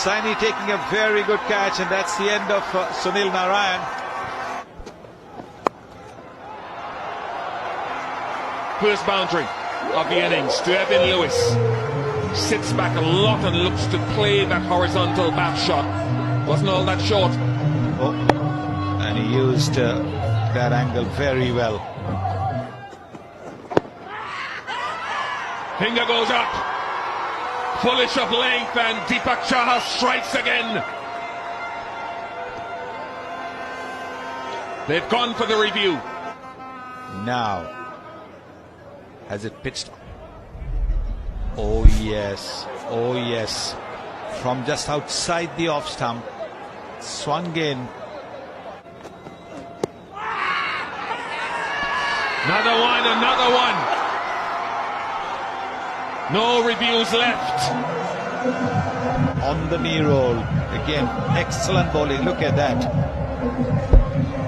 Saini taking a very good catch, and that's the end of Sunil Narayan. First boundary of the innings to Evan Lewis. Sits back a lot and looks to play that horizontal bat shot. Wasn't all that short. Oh, and he used that angle very well. Finger goes up. Fullish of length, and Deepak Chahar strikes again. They've gone for the review. Now, has it pitched? Oh yes, oh yes. From just outside the off stump, swung in. Another one, another one. No reviews left. On the knee roll. Again, excellent bowling. Look at that.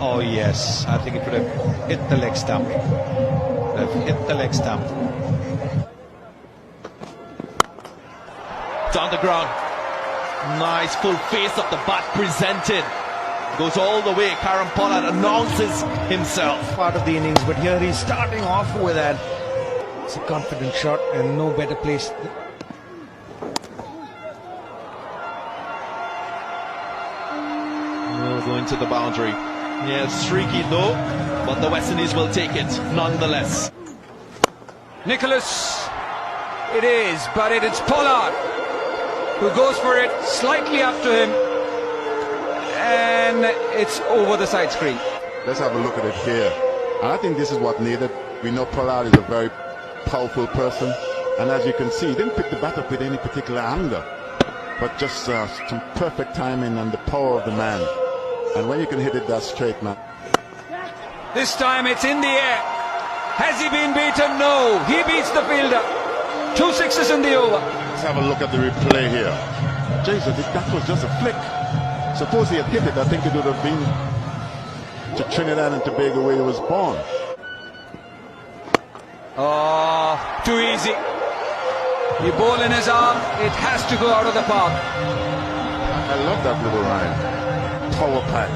Oh yes, I think it would have hit the leg stump. Would have hit the leg stump. On the ground. Nice full face of the bat presented. Goes all the way. Karan Pollard announces himself. Part of the innings, but here he's starting off with that. It's a confident shot and no better place. Going to the boundary. Yeah, streaky though, but the West Indies will take it nonetheless. Nicholas, it is, but it's Pollard who goes for it, slightly up to him, and it's over the side screen. Let's have a look at it here. And I think this is what needed. We know Pollard is a very powerful person, and as you can see, he didn't pick the bat up with any particular anger, but just some perfect timing and the power of the man. And when you can hit it that straight, man. This time it's in the air. Has he been beaten? No. He beats the fielder. 2 sixes in the over. Let's have a look at the replay here. Jesus, that was just a flick. Suppose he had hit it, I think it would have been to Trinidad and Tobago where he was born. Oh, too easy. You bowl in his arm, it has to go out of the park. I love that little rhyme. Power pack.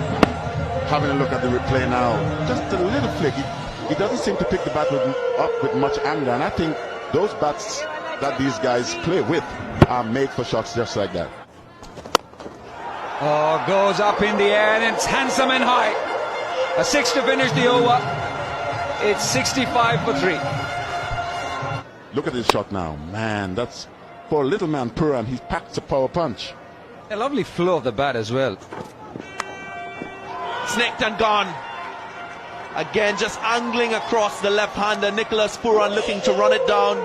Having a look at the replay now, just a little flick. He doesn't seem to pick the bat up with much anger, and I think those bats that these guys play with are made for shots just like that. Oh, goes up in the air and it's handsome and high. A 6 to finish the over. It's 65 for 3. Look at this shot now, man. That's for a little man Puran. He packs a power punch. A lovely flow of the bat as well. Snaked and gone. Again, just angling across the left-hander. Nicholas Puran looking to run it down.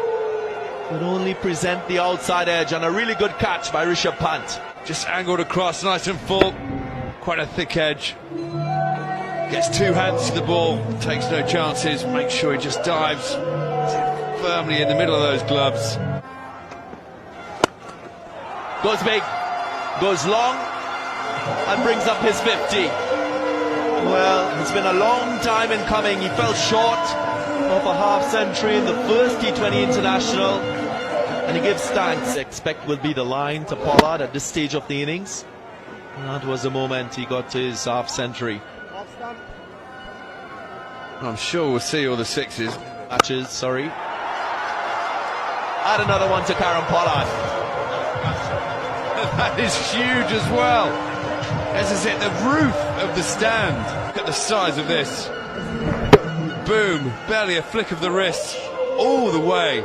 Would only present the outside edge, and a really good catch by Rishabh Pant. Just angled across, nice and full. Quite a thick edge. Gets 2 hands to the ball, takes no chances, makes sure he just dives firmly in the middle of those gloves. Goes big, goes long, and brings up his 50. Well, it's been a long time in coming. He fell short of a half-century in the first T20 international, and he gives thanks. Expect will be the line to Pollard at this stage of the innings. That was the moment he got to his half-century. I'm sure we'll see all the sixes. Matches, sorry. Add another one to Karan Pollard. That is huge as well. This is it, the roof of the stand. Look at the size of this. Boom, barely a flick of the wrist, all the way.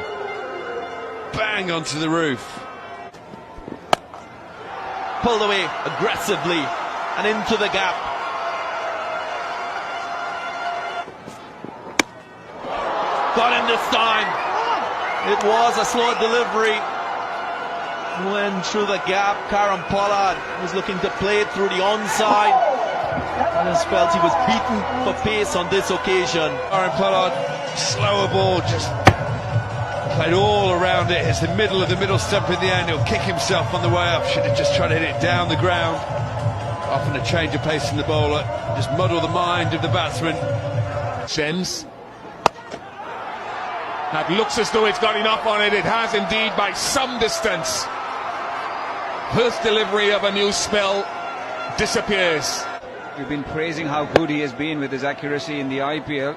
Bang onto the roof. Pulled away aggressively and into the gap. Got him this time. It was a slow delivery. Went through the gap. Karan Pollard was looking to play it through the onside. And just felt he was beaten for pace on this occasion. Karan Pollard, slower ball, just played all around it. It's the middle of the middle stump in the end. He'll kick himself on the way up. Should have just tried to hit it down the ground. Often a change of pace in the bowler. Just muddle the mind of the batsman. Sends. That looks as though it's got enough on it. It has indeed by some distance. First delivery of a new spell disappears. We've been praising how good he has been with his accuracy in the IPL.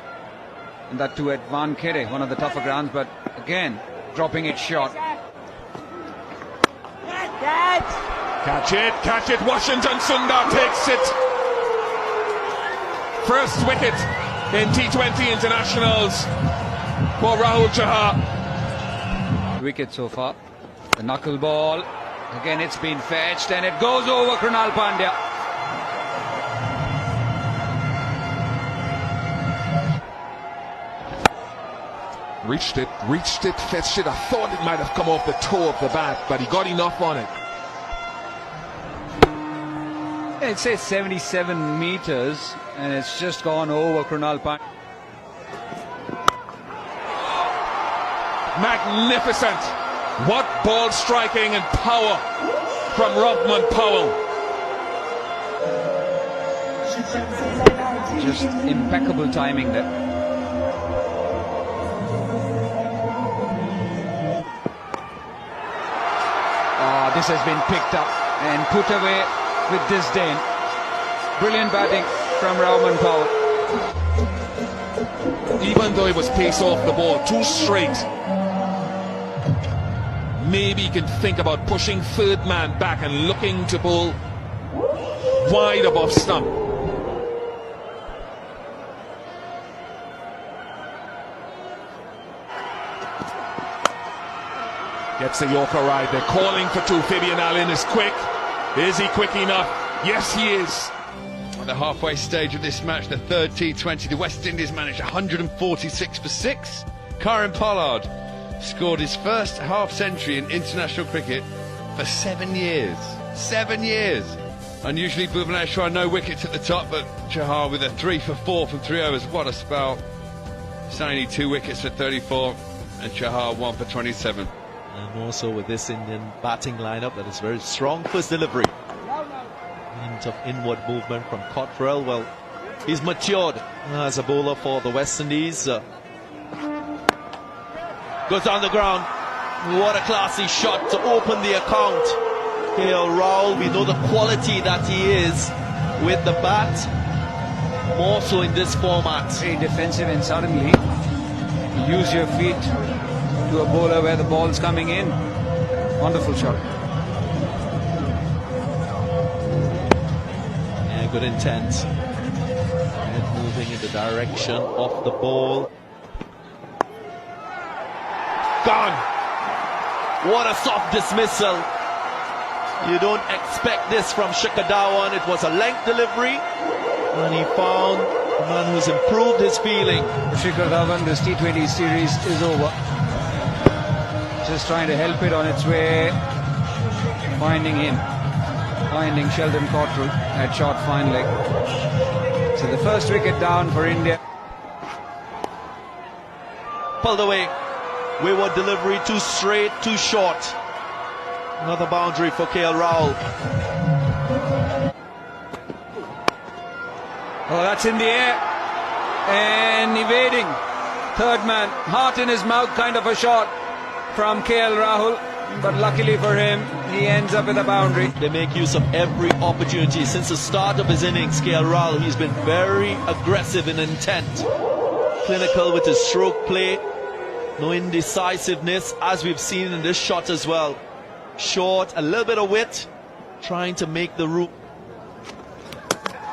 And that too at Wankhede, one of the tougher grounds, but again, dropping it short. Catch it, Washington Sundar takes it. First wicket in T20 internationals for Rahul Chahar. Wicket so far. The knuckle ball. Again, it's been fetched and it goes over Krunal Pandya. Reached it, fetched it. I thought it might have come off the toe of the bat, but he got enough on it. It says 77 meters and it's just gone over Krunal Pandya. Magnificent. What ball striking and power from Robman Powell. Just impeccable timing there. This has been picked up and put away with disdain. Brilliant batting from Robman Powell. Even though it was pace off the ball, too straight. Maybe he can think about pushing third man back and looking to bowl wide above stump. Gets the Yorker right. They're calling for two. Fabian Allen is quick. Is he quick enough? Yes, he is. At the halfway stage of this match, the third T20, the West Indies managed 146 for 6. Kieron Pollard scored his first half-century in international cricket for 7 years. 7 years! Unusually, Bhuvaneshwar no wickets at the top, but Chahar with a 3 for 4 from 3 overs. What a spell. Saini 2 wickets for 34 and Chahar 1 for 27. And also with this Indian batting lineup that is very strong. First delivery. Hint of inward movement from Cottrell. Well, he's matured as a bowler for the West Indies. Goes on the ground. What a classy shot to open the account. KL Rahul, we know the quality that he is with the bat. More so in this format. Very defensive and suddenly use your feet to a bowler where the ball's coming in. Wonderful shot. Yeah, good intent. Head moving in the direction of the ball. Gone. What a soft dismissal. You don't expect this from Shikhar Dhawan. It was a length delivery and he found a man who's improved his feeling. Shikhar Dhawan, this T20 series is over. Just trying to help it on its way. Finding Sheldon Cottrell at short fine leg. So the first wicket down for India. Pulled away. Wayward delivery, too straight, too short. Another boundary for KL Rahul. Oh, that's in the air. And evading. Third man, heart in his mouth kind of a shot from KL Rahul. But luckily for him, he ends up with a boundary. They make use of every opportunity. Since the start of his innings, KL Rahul, he's been very aggressive in intent. Clinical with his stroke play. No indecisiveness, as we've seen in this shot as well. Short, a little bit of width, trying to make the route.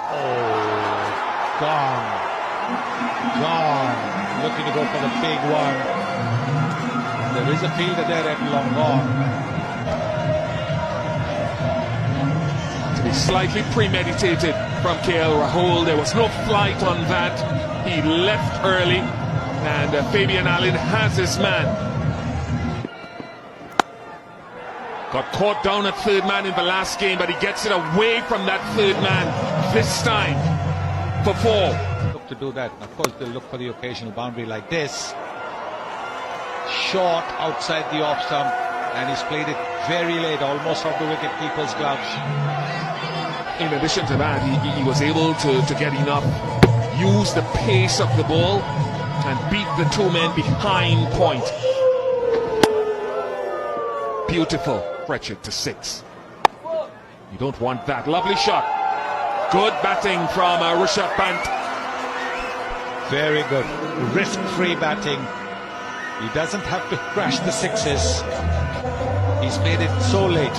Oh, gone. Looking to go for the big one. There is a fielder there at long gone. To be slightly premeditated from KL Rahul. There was no flight on that. He left early. And Fabian Allen has his man. Got caught down at third man in the last game, but he gets it away from that third man this time for 4. Look to do that. Of course, they'll look for the occasional boundary like this. Short outside the off stump, and he's played it very late, almost off the wicket keeper's gloves. In addition to that, he was able to get enough, use the pace of the ball, and beat the two men behind point. Beautiful. Stretch it to 6. You don't want that. Lovely shot. Good batting from Rishabh Pant. Very good. Risk-free batting. He doesn't have to crash the sixes. He's made it so late.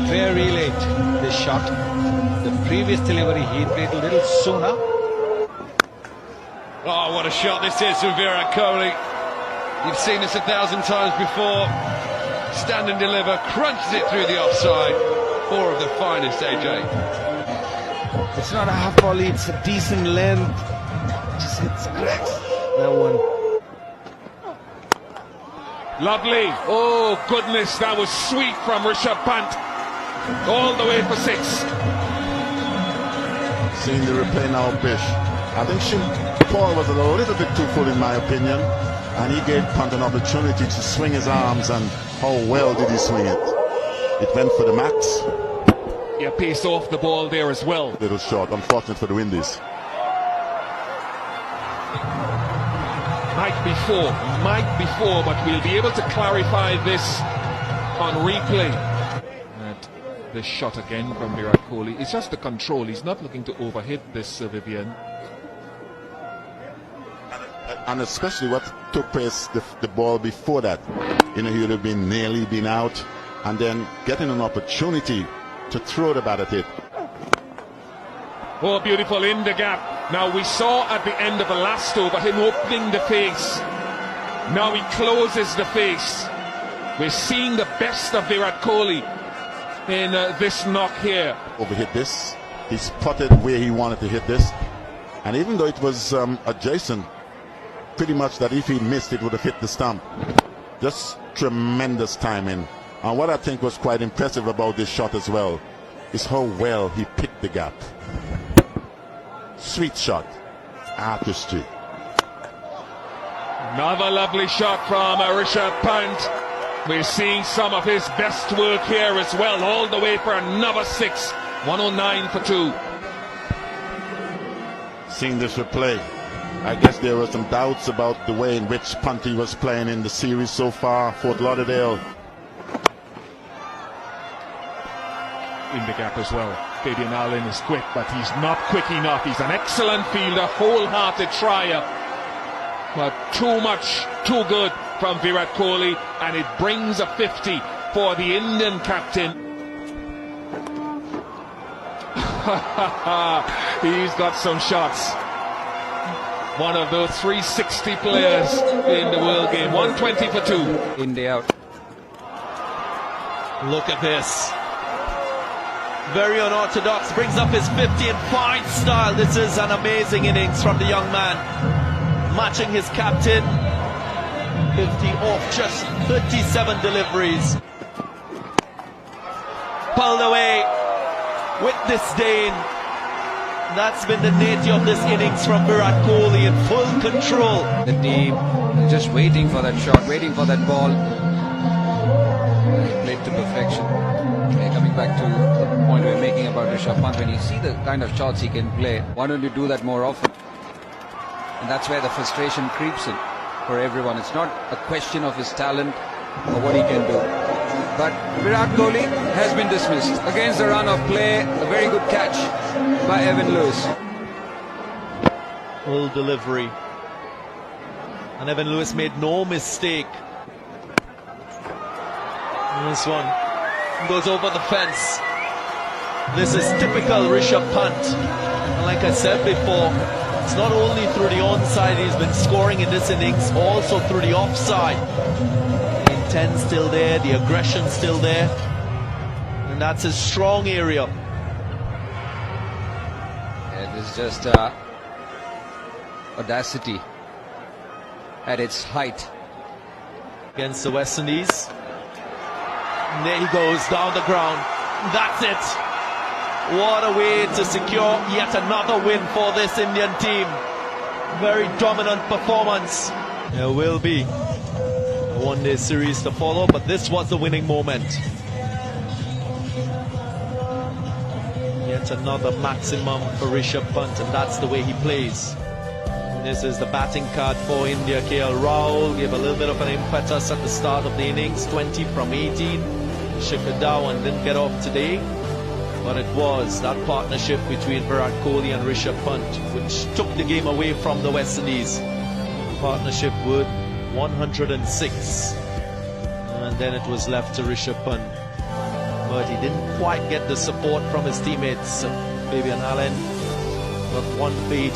Very late, this shot. The previous delivery, he played a little sooner. Oh, what a shot this is from Virat Kohli. You've seen this 1,000 times before. Stand and deliver, crunches it through the offside. Four of the finest, AJ. It's not a half volley, it's a decent length. Just hits cracks. That one. Lovely. Oh, goodness, that was sweet from Rishabh Pant. All the way for 6. Seeing the replay now, Bish. I think Paul was a little bit too full in my opinion, and he gave Pant an opportunity to swing his arms, and how well did he swing it? It went for the max. Yeah, pace off the ball there as well. Little short, unfortunate for the Windies. Might be four, but we'll be able to clarify this on replay. And this shot again from Virat Kohli. It's just the control. He's not looking to overhit this, Vivian. And especially what took place, the ball before that. You know, he would have been nearly been out, and then getting an opportunity to throw the bat at it. Oh, beautiful in the gap. Now we saw at the end of the last over him opening the face. Now he closes the face. We're seeing the best of Virat Kohli in this knock here. Overhit this. He spotted where he wanted to hit this. And even though it was adjacent, pretty much that if he missed it would have hit the stump. Just tremendous timing. And what I think was quite impressive about this shot as well is how well he picked the gap. Sweet shot. Artistry. Another lovely shot from Rishabh Pant. We're seeing some of his best work here as well, all the way for another 6. 109 for 2. Seeing this replay, I guess there were some doubts about the way in which Pant was playing in the series so far. Fort Lauderdale. In the gap as well. Fabian Allen is quick, but he's not quick enough. He's an excellent fielder, wholehearted trier. But too much, too good from Virat Kohli, and it brings a 50 for the Indian captain. He's got some shots. One of those 360 players in the world game. 120 for 2. India out. Look at this. Very unorthodox, brings up his 50 in fine style. This is an amazing innings from the young man. Matching his captain. 50 off just 37 deliveries. Pulled away with disdain. That's been the nature of this innings from Virat Kohli, in full control. The team just waiting for that shot, waiting for that ball. He played to perfection. Coming back to the point we were making about Rishabh Pant, when you see the kind of shots he can play, why don't you do that more often? And that's where the frustration creeps in for everyone. It's not a question of his talent or what he can do. But Virat Kohli has been dismissed against the run of play. A very good catch by Evan Lewis. Full delivery. And Evan Lewis made no mistake. And this one goes over the fence. This is typical Rishabh Pant. And like I said before, it's not only through the onside he's been scoring in this innings, also through the offside. The intent still there, the aggression still there. And that's his strong area. It is just audacity at its height. Against the West Indies. And there he goes down the ground. That's it. What a way to secure yet another win for this Indian team. Very dominant performance. There will be a one-day series to follow, but this was the winning moment. Yet another maximum for Rishabh Pant, and that's the way he plays. This is the batting card for India. KL Rahul gave a little bit of an impetus at the start of the innings, 20 from 18. Shikhar Dhawan didn't get off today. But it was that partnership between Virat Kohli and Rishabh Pant which took the game away from the West Indies. Partnership worth 106. And then it was left to Rishabh Pant. But he didn't quite get the support from his teammates. Fabian Allen got one page.